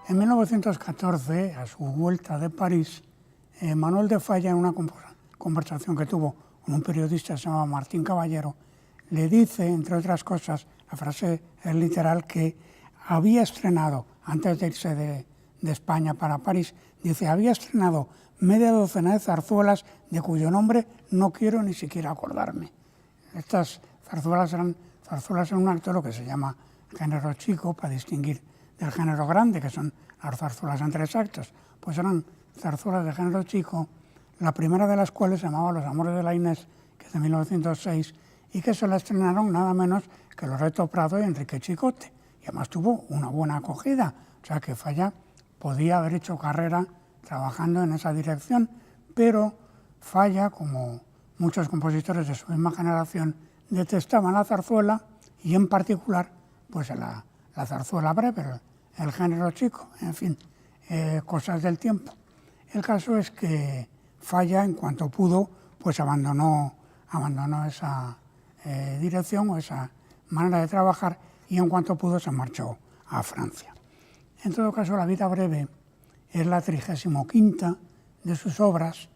En 1914, a su vuelta de París, Manuel de Falla, en una conversación que tuvo con un periodista que se llamaba Martín Caballero, le dice, entre otras cosas, la frase es literal, que había estrenado, antes de irse de España para París, dice, había estrenado media docena de zarzuelas de cuyo nombre no quiero ni siquiera acordarme. Estas zarzuelas eran zarzuelas en un acto, lo que se llama género chico, para distinguir del género grande, que son las zarzuelas en 3 actos. Pues eran zarzuelas de género chico, la primera de las cuales se llamaba Los amores de la Inés, que es de 1906, y que se la estrenaron nada menos que Loreto Prado y Enrique Chicote. Y además tuvo una buena acogida, o sea que Falla podía haber hecho carrera trabajando en esa dirección, pero Falla, como muchos compositores de su misma generación, detestaban la zarzuela y en particular pues la zarzuela breve, el género chico, en fin, cosas del tiempo. El caso es que Falla, en cuanto pudo, pues abandonó esa dirección o esa manera de trabajar y en cuanto pudo se marchó a Francia. En todo caso, La vida breve es la 35ª de sus obras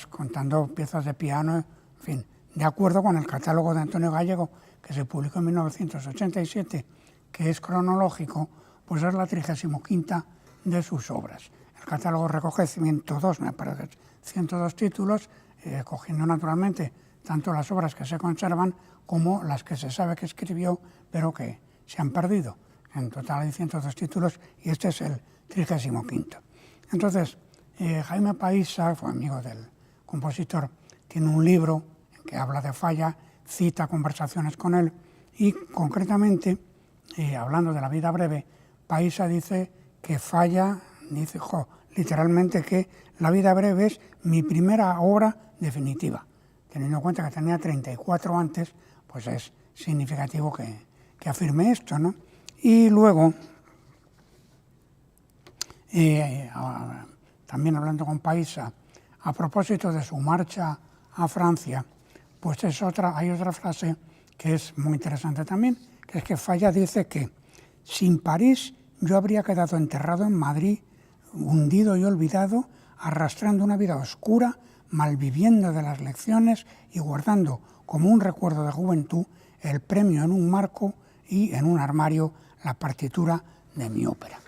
contando piezas de piano, en fin, de acuerdo con el catálogo de Antonio Gallego, que se publicó en 1987, que es cronológico, pues es la 35ª de sus obras. El catálogo recoge 102, me parece, 102 títulos, cogiendo naturalmente tanto las obras que se conservan como las que se sabe que escribió, pero que se han perdido. En total hay 102 títulos y este es el 35º. Entonces, Jaime Paiza, fue amigo del compositor, tiene un libro en que habla de Falla, cita conversaciones con él y concretamente, hablando de La vida breve, Paiza dice que Falla, dice literalmente que La vida breve es mi primera obra definitiva. Teniendo en cuenta que tenía 34 antes, pues es significativo que afirme esto, ¿no? Y luego, también hablando con Paiza, a propósito de su marcha a Francia, pues hay otra frase que es muy interesante también, que es que Falla dice que sin París yo habría quedado enterrado en Madrid, hundido y olvidado, arrastrando una vida oscura, malviviendo de las lecciones y guardando como un recuerdo de juventud el premio en un marco y en un armario la partitura de mi ópera.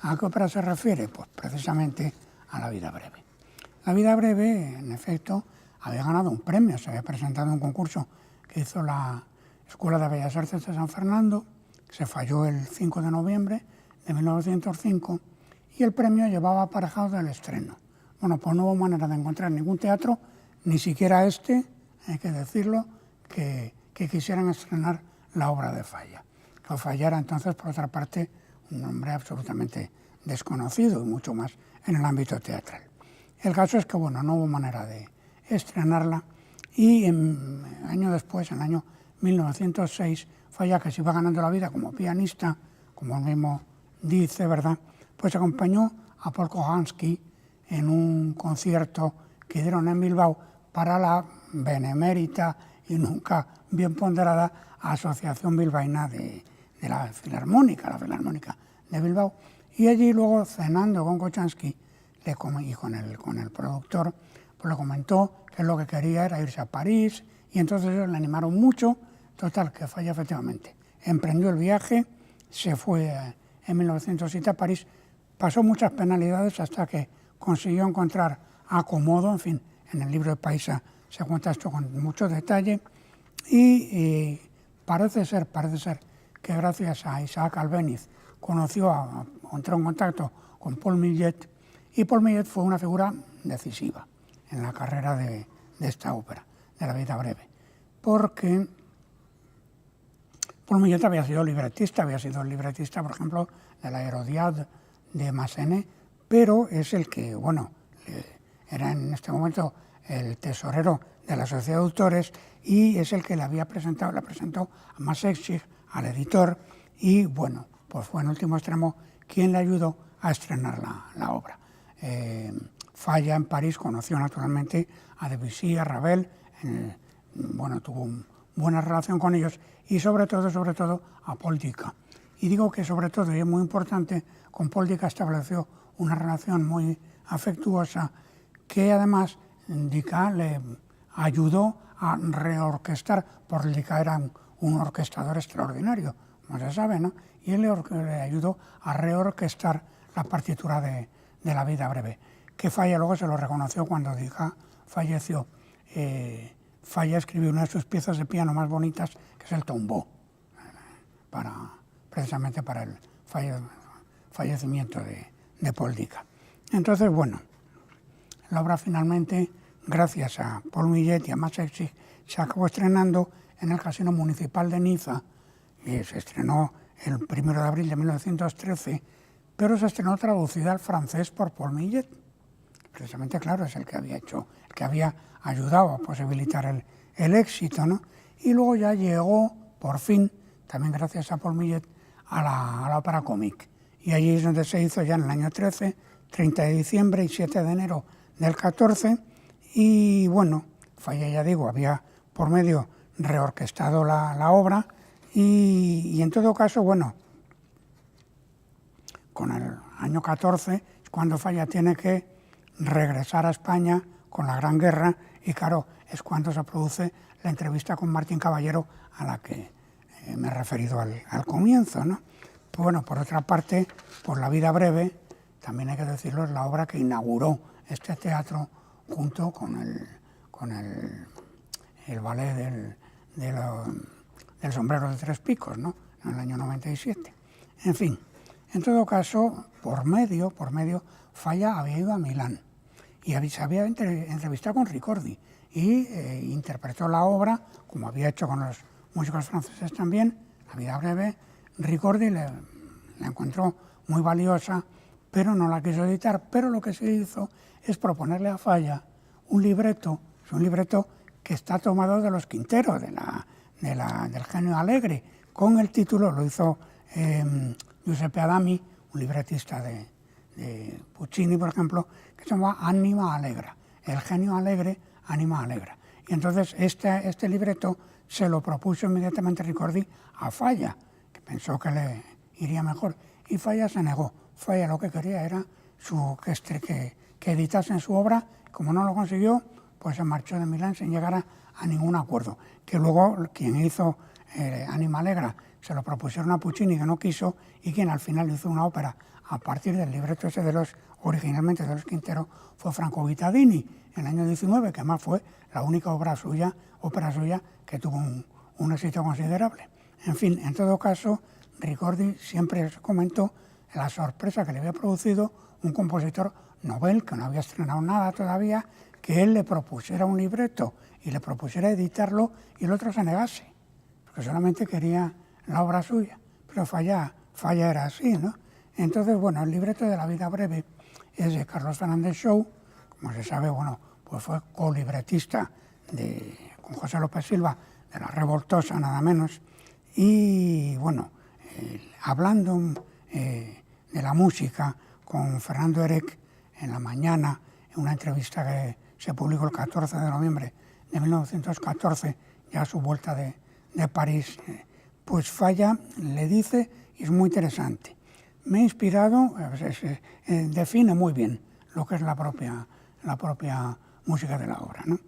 ¿A qué ópera se refiere? Pues precisamente a La vida breve. La vida breve, en efecto, había ganado un premio, se había presentado en un concurso que hizo la Escuela de Bellas Artes de San Fernando, que se falló el 5 de noviembre de 1905, y el premio llevaba aparejado del estreno. Bueno, pues no hubo manera de encontrar ningún teatro, ni siquiera este, hay que decirlo, que quisieran estrenar la obra de Falla. Que Falla era entonces, por otra parte, un hombre absolutamente desconocido y mucho más en el ámbito teatral. El caso es que, bueno, no hubo manera de estrenarla y año después, en el año 1906, Falla, que se iba ganando la vida como pianista, como él mismo dice, ¿verdad?, pues acompañó a Paul Kohansky en un concierto que dieron en Bilbao para la benemérita y nunca bien ponderada Asociación Bilbaína de la Filarmónica de Bilbao. Y allí luego, cenando con Kochansky y con el productor, pues le comentó que lo que quería era irse a París y entonces ellos le animaron mucho. Total, que Falla efectivamente emprendió el viaje, se fue en 1907 a París, pasó muchas penalidades hasta que consiguió encontrar acomodo, en fin, en el libro de Paiza se cuenta esto con mucho detalle y parece ser que gracias a Isaac Albéniz entró en contacto con Paul Millet y Paul Millet fue una figura decisiva en la carrera de esta ópera, de La vida breve, porque Paul Millet había sido libretista, por ejemplo, de la Hérodiade de Massenet, pero es el que, bueno, era en este momento el tesorero de la Sociedad de Autores y es el que la presentó a Masséchich, al editor, y bueno, pues fue en último extremo quien le ayudó a estrenar la obra. Falla en París conoció naturalmente a Debussy, a Ravel, tuvo buena relación con ellos y sobre todo a Paul Dukas. Y digo que sobre todo, y es muy importante, con Paul estableció una relación muy afectuosa que además Dika le ayudó a reorquestar, porque Dika era un orquestador extraordinario, como se sabe, ¿no? Y él le ayudó a reorquestar la partitura de La vida breve, que Falla luego se lo reconoció cuando Dika falleció. Falla escribió una de sus piezas de piano más bonitas, que es el Tombeau, precisamente para el fallecimiento de Paul Dika. Entonces, bueno, la obra finalmente, gracias a Paul Millet y a Max Exig, se acabó estrenando en el Casino Municipal de Niza, y se estrenó el 1 de abril de 1913, pero se estrenó traducida al francés por Paul Millet. Precisamente, claro, es el que había ayudado a posibilitar el éxito, ¿no? Y luego ya llegó, por fin, también gracias a Paul Millet, a la ópera cómic. Y allí es donde se hizo ya en el año 13, 30 de diciembre y 7 de enero del 14. Y bueno, Falla, ya digo, había por medio reorquestado la obra y en todo caso, bueno, con el año 14 es cuando Falla tiene que regresar a España con la Gran Guerra y claro, es cuando se produce la entrevista con Martín Caballero a la que me he referido al comienzo, ¿no? Pues bueno, por otra parte, por La vida breve, también hay que decirlo, es la obra que inauguró este teatro junto con el ballet del sombrero de tres picos, ¿no? En el año 97. En fin, en todo caso, por medio, Falla había ido a Milán y se había entrevistado con Ricordi y interpretó la obra, como había hecho con los músicos franceses también, La vida breve. Ricordi la encontró muy valiosa, pero no la quiso editar. Pero lo que se hizo es proponerle a Falla un libreto, que está tomado de los Quinteros, del Genio Alegre, con el título, lo hizo Giuseppe Adami, un libretista de Puccini, por ejemplo, que se llama Anima Allegra, el genio alegre, Anima Allegra. Y entonces este libreto se lo propuso inmediatamente Ricordi a Falla, que pensó que le iría mejor, y Falla se negó. Falla lo que quería era que editasen su obra, como no lo consiguió, pues se marchó de Milán sin llegar a ningún acuerdo. Que luego quien hizo Anima Allegra se lo propusieron a Puccini, que no quiso, y quien al final hizo una ópera a partir del libreto ese originalmente de los Quinteros, fue Franco Vittadini, en el año 19, que además fue la única ópera suya que tuvo un éxito considerable. En fin, en todo caso, Ricordi siempre comentó la sorpresa que le había producido un compositor novel, que no había estrenado nada todavía, que él le propusiera un libreto y le propusiera editarlo y el otro se negase, porque solamente quería la obra suya. Pero Falla era así, ¿no? Entonces, bueno, el libreto de La vida breve es de Carlos Fernández Shaw, como se sabe, bueno, pues fue colibretista con José López Silva, de La Revoltosa, nada menos, y bueno, hablando de la música con Fernando Erec en La Mañana, en una entrevista que se publicó el 14 de noviembre de 1914, ya a su vuelta de París, pues Falla le dice, y es muy interesante, me he inspirado, define muy bien lo que es la propia música de la obra, ¿no?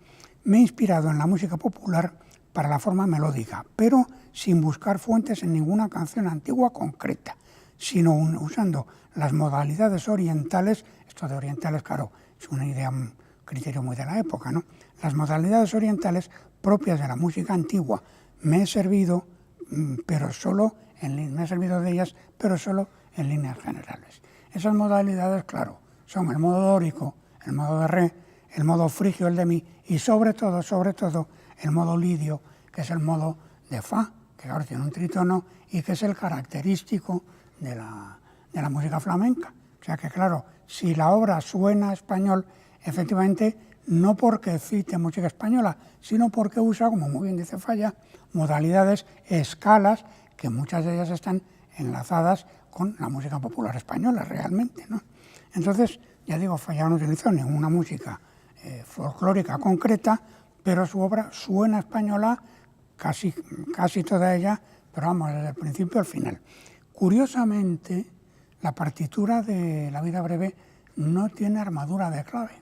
Me he inspirado en la música popular para la forma melódica, pero sin buscar fuentes en ninguna canción antigua concreta, sino usando las modalidades orientales. Esto de orientales, claro, es una idea, un criterio muy de la época, ¿no? Las modalidades orientales propias de la música antigua. Me he servido de ellas, pero solo en líneas generales. Esas modalidades, claro, son el modo dórico, el modo de re, el modo frigio, el de mi, y sobre todo, el modo lidio, que es el modo de fa, que ahora tiene un trítono y que es el característico de la música flamenca. O sea que, claro, si la obra suena a español, efectivamente, no porque cite música española, sino porque usa, como muy bien dice Falla, modalidades, escalas, que muchas de ellas están enlazadas con la música popular española realmente, ¿no? Entonces, ya digo, Falla no utilizó ninguna música folclórica concreta, pero su obra suena española casi toda ella, pero vamos, desde el principio al final. Curiosamente, la partitura de La vida breve no tiene armadura de clave.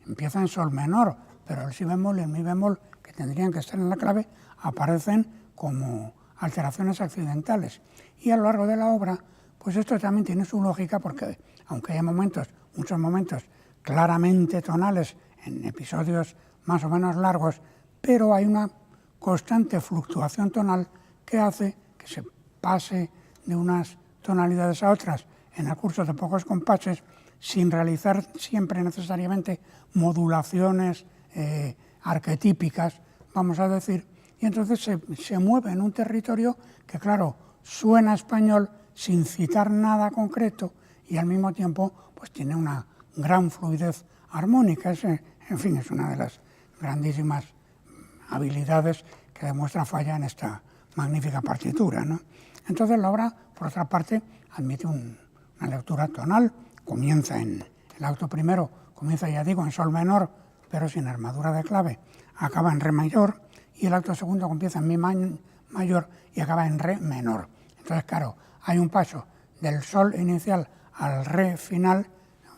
Empieza en sol menor, pero el si bemol y el mi bemol, que tendrían que estar en la clave, aparecen como alteraciones accidentales. Y a lo largo de la obra, pues esto también tiene su lógica, porque aunque hay momentos, muchos momentos claramente tonales en episodios más o menos largos, pero hay una constante fluctuación tonal que hace que se pase de unas tonalidades a otras en el curso de pocos compases, sin realizar siempre necesariamente modulaciones arquetípicas, vamos a decir, y entonces se mueve en un territorio que, claro, suena español sin citar nada concreto y al mismo tiempo pues tiene una gran fluidez armónica. En fin, es una de las grandísimas habilidades que demuestra Falla en esta magnífica partitura, ¿no? Entonces la obra, por otra parte, admite una lectura tonal, comienza en el acto primero, comienza, ya digo, en sol menor, pero sin armadura de clave, acaba en re mayor, y el acto segundo comienza en mi mayor y acaba en re menor. Entonces, claro, hay un paso del sol inicial al re final,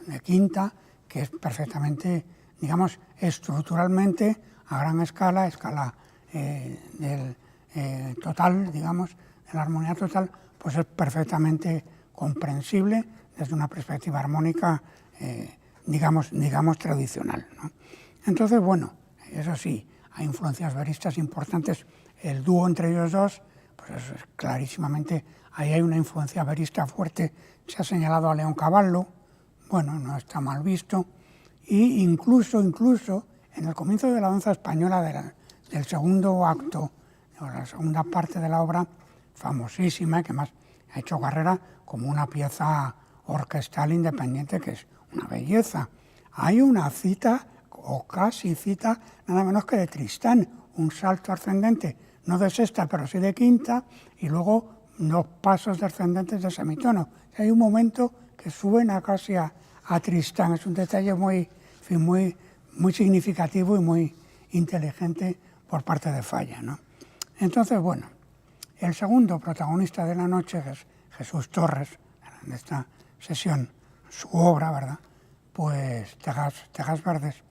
de quinta, que es perfectamente, digamos, estructuralmente, a gran escala del total, digamos, de la armonía total, pues es perfectamente comprensible desde una perspectiva armónica, digamos tradicional, ¿no? Entonces, bueno, eso sí, hay influencias veristas importantes. El dúo entre ellos dos, pues es clarísimamente, ahí hay una influencia verista fuerte. Se ha señalado a León Cavallo, bueno, no está mal visto, y incluso en el comienzo de la danza española del segundo acto, o la segunda parte de la obra, famosísima, que más ha hecho carrera como una pieza orquestal independiente, que es una belleza. Hay una cita, o casi cita, nada menos que de Tristán, un salto ascendente, no de sexta, pero sí de quinta, y luego 2 pasos descendentes de semitono. Hay un momento que suena casi a Tristán, es un detalle muy significativo y muy inteligente por parte de Falla, ¿no? Entonces, bueno, el segundo protagonista de la noche, que es Jesús Torres, en esta sesión, su obra, ¿verdad?, pues Tejas Verdes.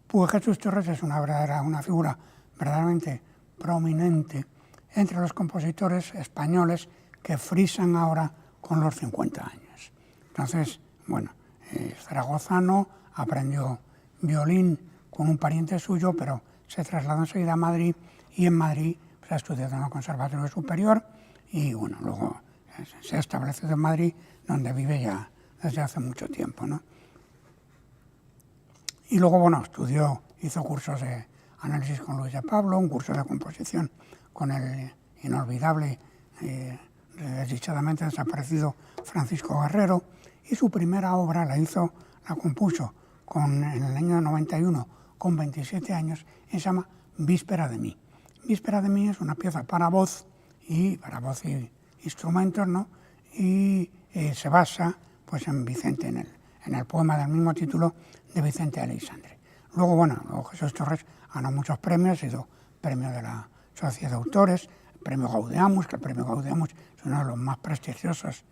Pues Jesús Torres es una figura verdaderamente prominente entre los compositores españoles que frisan ahora con los 50 años. Entonces, bueno, zaragozano, aprendió violín con un pariente suyo, pero se trasladó enseguida a Madrid, y en Madrid pues, ha estudiado en el Conservatorio Superior y bueno, luego se ha establecido en Madrid, donde vive ya desde hace mucho tiempo, ¿no? Y luego, bueno, hizo cursos de análisis con Luis de Pablo, un curso de composición con el inolvidable, desdichadamente desaparecido Francisco Guerrero, y su primera obra la compuso en el año 91, con 27 años, y se llama Víspera de mí. Víspera de mí es una pieza para voz y instrumentos, ¿no? Y se basa pues, en Vicente, en el poema del mismo título de Vicente Aleixandre. Luego, bueno, Jesús Torres ganó muchos premios, ha sido premio de la Sociedad de Autores, premio Gaudeamus, que el premio Gaudeamus es uno de los más prestigiosos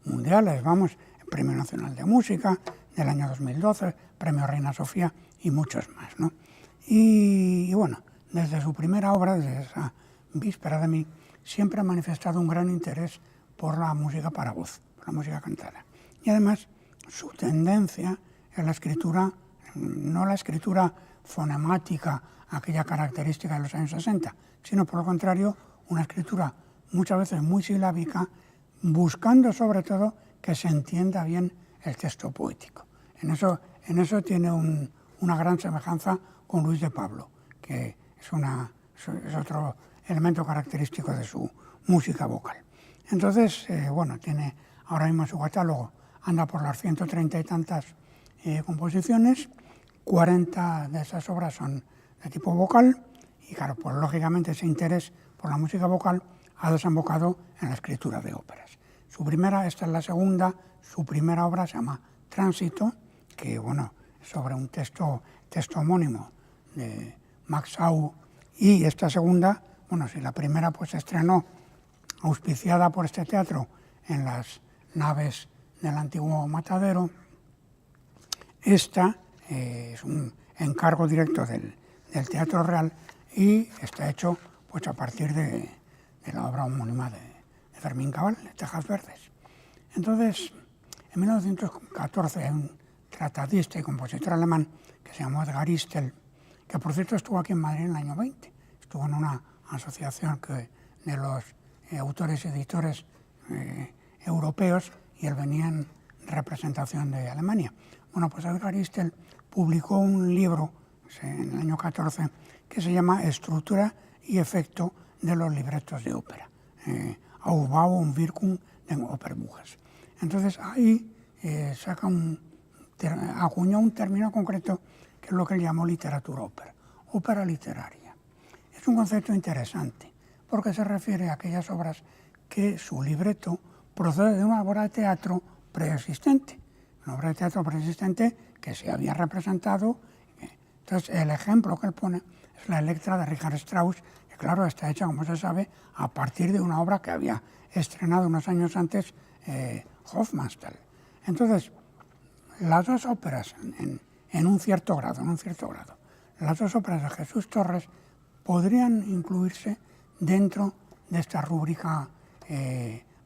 mundiales, vamos, el Premio Nacional de Música del año 2012, premio Reina Sofía y muchos más, ¿no? Y bueno, desde su primera obra, desde esa Víspera de mí, siempre ha manifestado un gran interés por la música para voz, por la música cantada. Y además, su tendencia es la escritura, no la escritura fonemática, aquella característica de los años 60, sino por lo contrario, una escritura muchas veces muy silábica, buscando sobre todo que se entienda bien el texto poético. En eso tiene una gran semejanza con Luis de Pablo, que es otro elemento característico de su música vocal. Entonces, bueno, tiene ahora mismo su catálogo, anda por las 130 y tantas composiciones, 40 de esas obras son de tipo vocal, y claro, pues lógicamente ese interés por la música vocal ha desembocado en la escritura de óperas. Esta es la segunda, su primera obra se llama Tránsito, que bueno, es sobre un texto homónimo de Max Aub, y esta segunda, bueno, si la primera pues se estrenó auspiciada por este teatro en las naves del antiguo matadero. Esta es un encargo directo del Teatro Real y está hecho pues, a partir de la obra homónima de Fermín Cabal, de Tejas Verdes. Entonces, en 1914 hay un tratadista y compositor alemán que se llamó Edgar Istel, que por cierto estuvo aquí en Madrid en el año 20. Estuvo en una asociación de los autores y editores europeos y él venía en representación de Alemania. Bueno, pues Edgar Istel publicó un libro en el año 14 que se llama Estructura y efecto de los libretos de ópera, Aufbau und Wirkung den Operbuches. Entonces ahí acuñó un término concreto que es lo que él llamó literatura ópera, ópera literaria. Es un concepto interesante porque se refiere a aquellas obras que su libreto procede de una obra de teatro preexistente, una obra de teatro preexistente que se había representado. Entonces el ejemplo que él pone es la Electra de Richard Strauss, que claro está hecha, como se sabe, a partir de una obra que había estrenado unos años antes Hofmannsthal. Entonces, las dos óperas, en un cierto grado, las dos óperas de Jesús Torres podrían incluirse dentro de esta rúbrica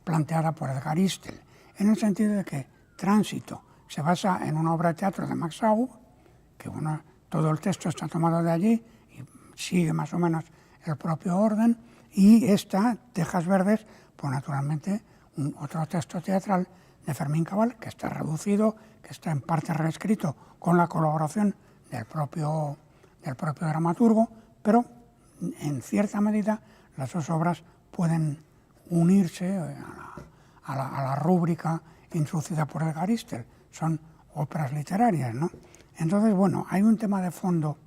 planteada por Edgar Istel, en el sentido de que Tránsito se basa en una obra de teatro de Max Aub, que bueno, todo el texto está tomado de allí y sigue más o menos el propio orden, y esta, Tejas Verdes, pues naturalmente otro texto teatral de Fermín Cabal, que está reducido, que está en parte reescrito con la colaboración del propio dramaturgo, pero en cierta medida las dos obras pueden unirse a la rúbrica introducida por Edgar Istel. Son óperas literarias, ¿no? Entonces, bueno, hay un tema de fondo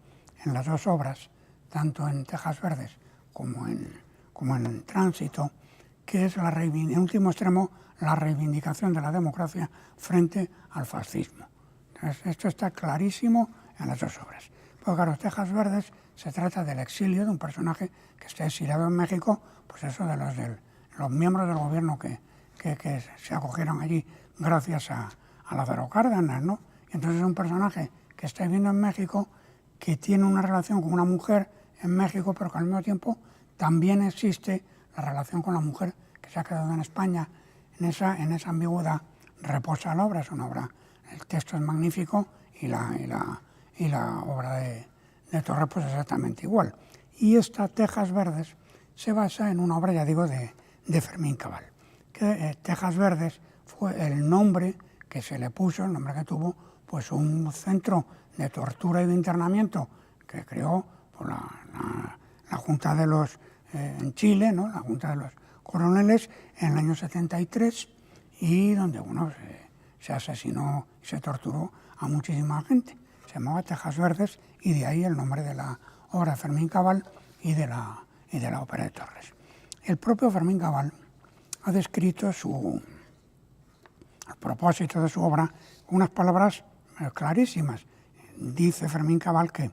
en las dos obras, tanto en Tejas Verdes como en Tránsito, que es, en último extremo, la reivindicación de la democracia frente al fascismo. Entonces, esto está clarísimo en las dos obras. Porque claro, Tejas Verdes se trata del exilio de un personaje que está exiliado en México, pues eso de los miembros del gobierno que se acogieron allí gracias a Lázaro Cárdenas, ¿no? Entonces es un personaje que está viviendo en México, que tiene una relación con una mujer en México, pero que al mismo tiempo también existe la relación con la mujer que se ha quedado en España. En esa ambigüedad reposa la obra, es una obra, el texto es magnífico y la obra de Torres pues exactamente igual. Y esta Tejas Verdes se basa en una obra, ya digo, de Fermín Cabal, que Tejas Verdes fue el nombre que se le puso, el nombre que tuvo, pues un centro de tortura y de internamiento que creó por la Junta de los, en Chile, ¿no? La Junta de los Coroneles en el año 73, y donde se asesinó y se torturó a muchísima gente. Se llamaba Tejas Verdes y de ahí el nombre de la obra de Fermín Cabal y de la ópera de Torres. El propio Fermín Cabal ha descrito el propósito de su obra con unas palabras clarísimas. Dice Fermín Cabal que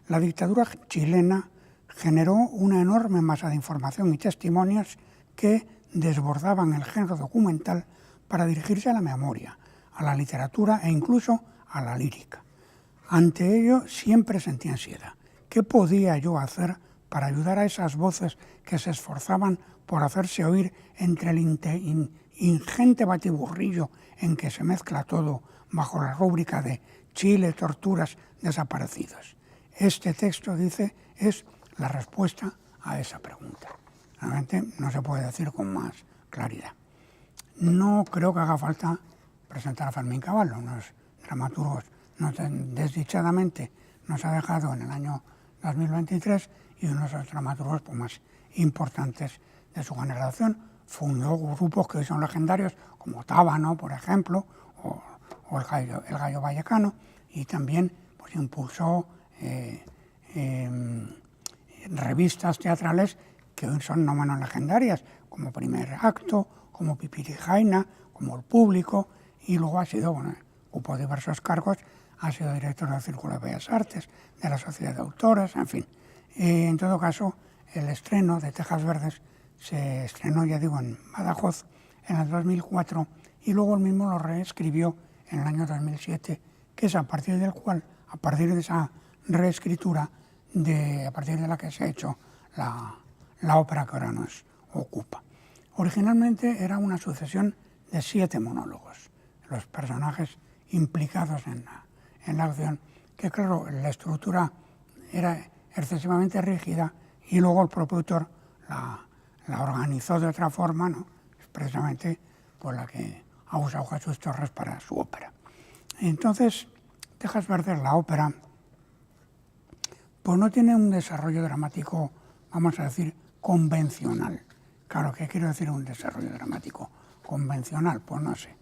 la dictadura chilena generó una enorme masa de información y testimonios que desbordaban el género documental para dirigirse a la memoria, a la literatura e incluso a la lírica. Ante ello siempre sentí ansiedad. ¿Qué podía yo hacer para ayudar a esas voces que se esforzaban por hacerse oír entre el ingente batiburrillo en que se mezcla todo bajo la rúbrica de Chile, torturas, desaparecidos? Este texto, dice, es la respuesta a esa pregunta. Realmente no se puede decir con más claridad. No creo que haga falta presentar a Fermín Cabal, unos dramaturgos desdichadamente nos ha dejado en el año 2023 y unos de los dramaturgos pues, más importantes de su generación. Fundó grupos que hoy son legendarios como Tábano, por ejemplo, o el Gallo Vallecano, y también pues, impulsó revistas teatrales que hoy son no menos legendarias, como Primer Acto, como Pipirijaina, como El Público, y luego ha sido, ocupó diversos cargos, ha sido director del Círculo de Bellas Artes, de la Sociedad de Autores, en fin. En todo caso, el estreno de Tejas Verdes se estrenó, ya digo, en Badajoz en el 2004 y luego él mismo lo reescribió en el año 2007, que es a partir del cual, a partir de esa reescritura, a partir de la que se ha hecho la ópera que ahora nos ocupa. Originalmente era una sucesión de 7 monólogos, los personajes implicados en la acción, que claro, la estructura era excesivamente rígida y luego el propio autor la organizó de otra forma, ¿no? Precisamente por la que ha usado Jesús Torres para su ópera. Entonces, Tejas Verdes, la ópera, pues no tiene un desarrollo dramático, vamos a decir, convencional. Claro, ¿qué quiero decir un desarrollo dramático convencional? Pues no sé.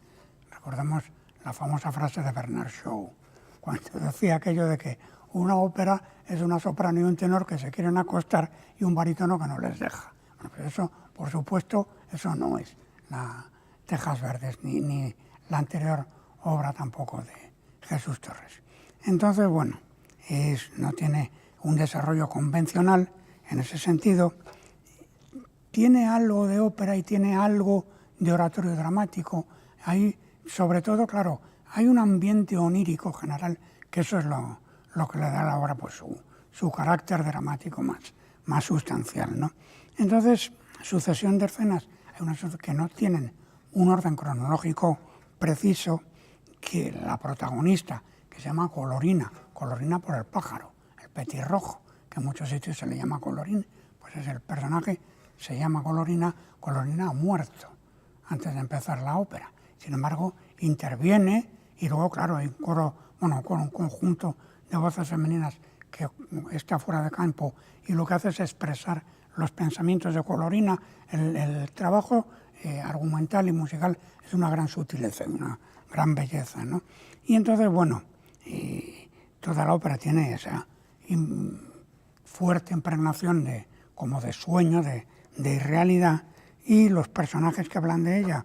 Recordemos la famosa frase de Bernard Shaw, cuando decía aquello de que una ópera es una soprano y un tenor que se quieren acostar y un barítono que no les deja. Bueno, pues eso, por supuesto, eso no es la Tejas Verdes, ni la anterior obra tampoco de Jesús Torres. Entonces, bueno, no tiene un desarrollo convencional en ese sentido. Tiene algo de ópera y tiene algo de oratorio dramático. Hay, sobre todo, claro, hay un ambiente onírico general, que eso es lo que le da a la obra pues, su carácter dramático más sustancial, ¿no? Entonces, sucesión de escenas, hay unas que no tienen un orden cronológico preciso, que la protagonista, que se llama Colorina por el pájaro, el petirrojo, que en muchos sitios se le llama Colorín, pues es el personaje, se llama Colorina ha muerto antes de empezar la ópera. Sin embargo, interviene y luego, claro, hay un coro, bueno, con un conjunto de voces femeninas que está fuera de campo y lo que hace es expresar los pensamientos de Colorina. El trabajo argumental y musical es una gran sutileza, una gran belleza, ¿no? Y entonces, bueno, toda la ópera tiene esa fuerte impregnación como de sueño, de irrealidad, y los personajes que hablan de ella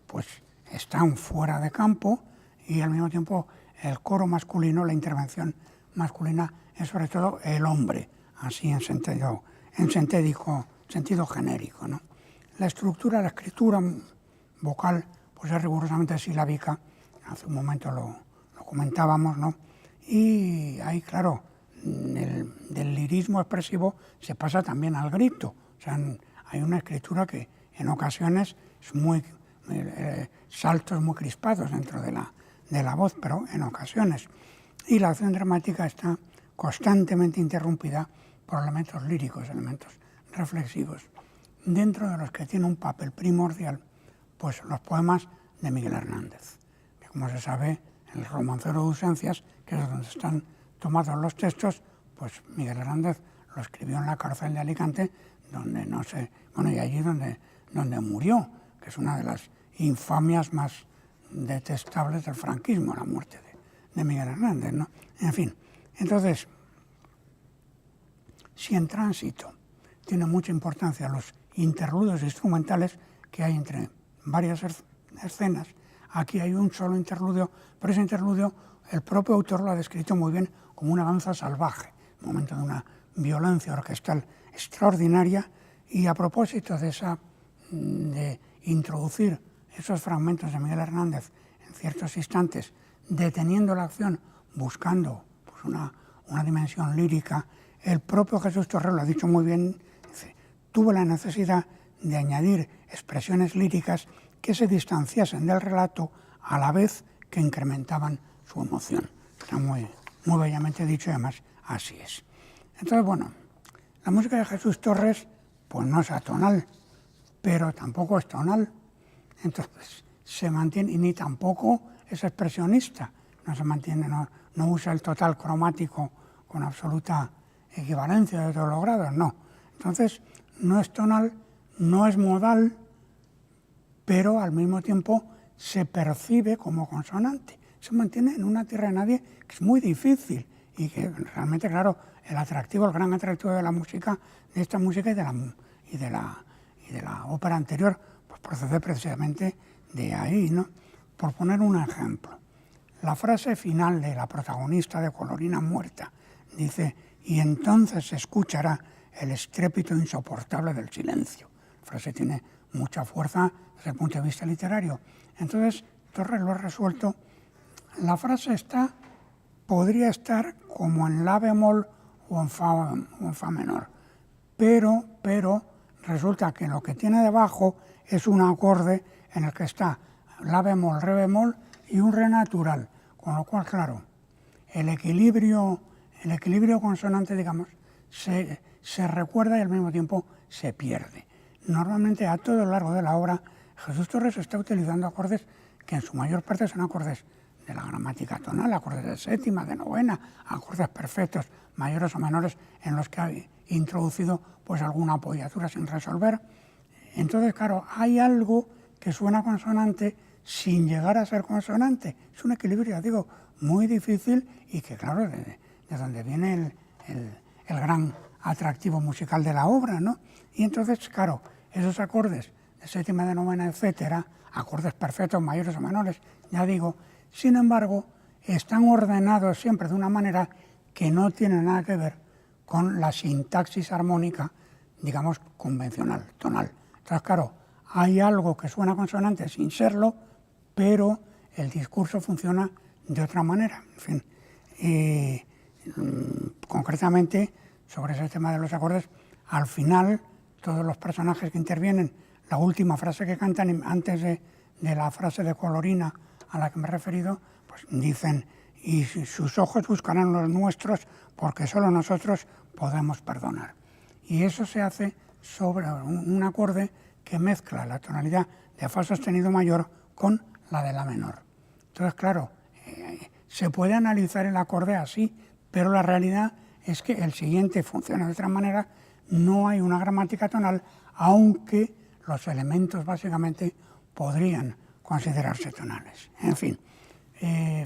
pues están fuera de campo y al mismo tiempo el coro masculino, la intervención masculina es sobre todo el hombre, así en sentido genérico, ¿no? La estructura, la escritura vocal pues es rigurosamente silábica, hace un momento lo comentábamos, ¿no? Y ahí, claro, del lirismo expresivo se pasa también al grito. O sea, hay una escritura que en ocasiones es muy saltos muy crispados dentro de la voz, pero en ocasiones. Y la acción dramática está constantemente interrumpida por elementos líricos, elementos reflexivos, dentro de los que tiene un papel primordial pues los poemas de Miguel Hernández, que como se sabe, el Romancero de Ausencias, que es donde están tomados los textos, pues Miguel Hernández lo escribió en la cárcel de Alicante, y allí donde murió, que es una de las infamias más detestables del franquismo, la muerte de Miguel Hernández, ¿no? En fin, entonces, si en Tránsito tiene mucha importancia los interludios instrumentales que hay entre varias escenas, aquí hay un solo interludio, pero ese interludio el propio autor lo ha descrito muy bien como una danza salvaje, un momento de una violencia orquestal extraordinaria, y a propósito de introducir esos fragmentos de Miguel Hernández en ciertos instantes, deteniendo la acción, buscando pues, una dimensión lírica, el propio Jesús Torres lo ha dicho muy bien, tuvo la necesidad de añadir expresiones líricas que se distanciasen del relato a la vez que incrementaban su emoción. Está muy bellamente dicho y además así es. Entonces, bueno, la música de Jesús Torres pues no es atonal, pero tampoco es tonal. Entonces se mantiene, y ni tampoco es expresionista, no se mantiene, no usa el total cromático con absoluta equivalencia de todos los grados, no. Entonces no es tonal, no es modal, pero al mismo tiempo se percibe como consonante. Se mantiene en una tierra de nadie que es muy difícil y que realmente, claro, el gran atractivo de la música, de esta música y de la ópera anterior, pues procede precisamente de ahí, ¿no? Por poner un ejemplo, la frase final de la protagonista de Colorina muerta dice: y entonces se escuchará el estrépito insoportable del silencio. frase tiene mucha fuerza desde el punto de vista literario. Entonces, Torres lo ha resuelto. La frase podría estar como en la bemol o en fa menor, pero resulta que lo que tiene debajo es un acorde en el que está la bemol, re bemol y un re natural, con lo cual, claro, el equilibrio consonante, digamos, se recuerda y al mismo tiempo se pierde. Normalmente a todo lo largo de la obra Jesús Torres está utilizando acordes que en su mayor parte son acordes de la gramática tonal, acordes de séptima, de novena, acordes perfectos, mayores o menores, en los que ha introducido pues alguna apoyatura sin resolver. Entonces, claro, hay algo que suena consonante sin llegar a ser consonante. Es un equilibrio, ya digo, muy difícil y que, claro, de donde viene el gran atractivo musical de la obra, ¿no? Y entonces, claro, esos acordes de séptima, de novena, etcétera, acordes perfectos, mayores o menores, ya digo, sin embargo, están ordenados siempre de una manera que no tiene nada que ver con la sintaxis armónica, digamos, convencional, tonal. Entonces, claro, hay algo que suena consonante sin serlo, pero el discurso funciona de otra manera. En fin, concretamente, sobre ese tema de los acordes, al final, todos los personajes que intervienen, la última frase que cantan antes de la frase de Colorina a la que me he referido, pues dicen, y sus ojos buscarán los nuestros porque solo nosotros podemos perdonar. Y eso se hace sobre un acorde que mezcla la tonalidad de fa sostenido mayor con la de la menor. Entonces, claro, se puede analizar el acorde así, pero la realidad es que el siguiente funciona de otra manera, no hay una gramática tonal, aunque los elementos básicamente podrían considerarse tonales. En fin,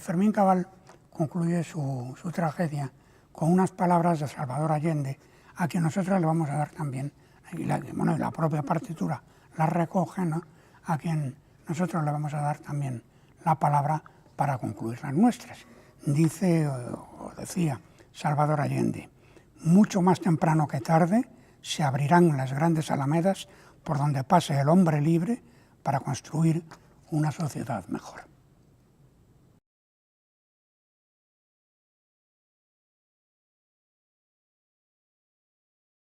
Fermín Cabal concluye su tragedia con unas palabras de Salvador Allende, a quien nosotros le vamos a dar también, y la propia partitura la recoge, ¿no? A quien nosotros le vamos a dar también la palabra para concluir las nuestras. Dice o decía Salvador Allende: mucho más temprano que tarde se abrirán las grandes alamedas por donde pase el hombre libre para construir una sociedad mejor.